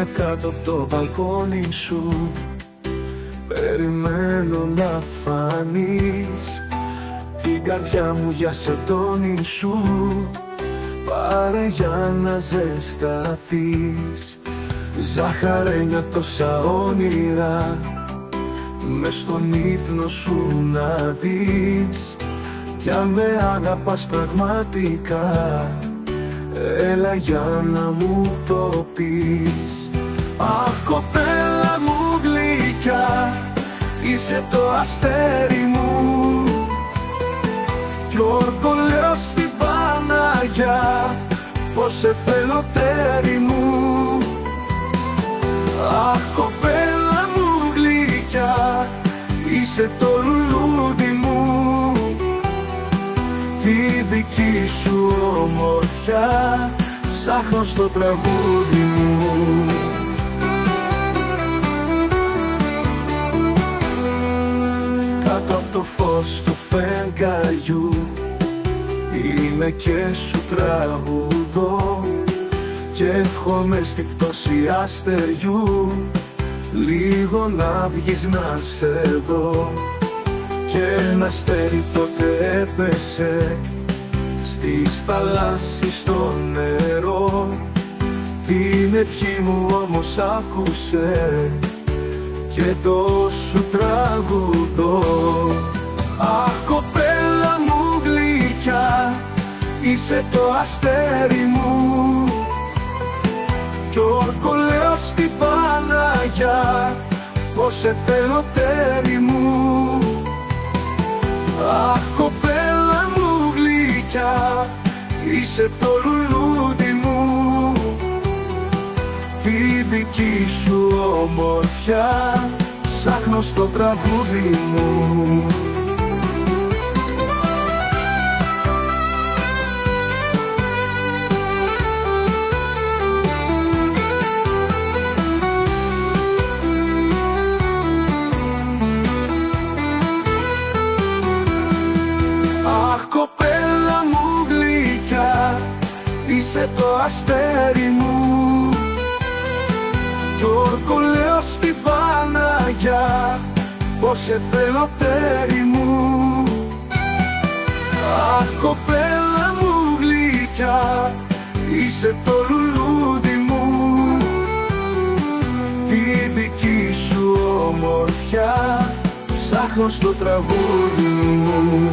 Κάθομαι κάτω από το μπαλκόνι σου, περιμένω να φανείς. Την καρδιά μου για σεντόνι σου, πάρε για να ζεσταθείς. Ζαχαρένια τόσα όνειρα, μες στον ύπνο σου να δεις. Κι αν με αγαπάς πραγματικά, έλα για να μου το πεις. Αχ, κοπέλα μου γλυκιά, είσαι το αστέρι μου κι όρκο λέω στην Παναγιά, πως σε θέλω τέρι μου. Αχ, κοπέλα μου γλυκιά, είσαι το λουλούδι μου, τη δική σου ομορφιά ψάχνω στο τραγούδι μου. Κάτω από το φως του φεγγαριού είμαι και σου τραγουδώ, και εύχομαι στην πτώση αστεριού λίγο να βγεις να σε δω. Και ένα αστέρι τότε έπεσε στις θαλάσσης στο νερό, την ευχή μου όμως άκουσε και εδώ σου τραγουδώ. Αχ, κοπέλα μου γλυκιά, είσαι το αστέρι μου κι όρκο λέω στην Παναγιά, πως σε θέλω τέρι μου. Αχ, κοπέλα μου γλυκιά, είσαι το λουλούδι μου, τη δική σου ομορφιά ψάχνω στο τραγούδι μου. Αχ, κοπέλα μου γλυκιά, είσαι το αστέρι μου κι όρκο λέω στην Παναγιά, πως σε θέλω τέρι μου. Αχ, κοπέλα μου γλυκιά, είσαι το λουλούδι μου, τη δική σου ομορφιά ψάχνω στο τραγούδι μου.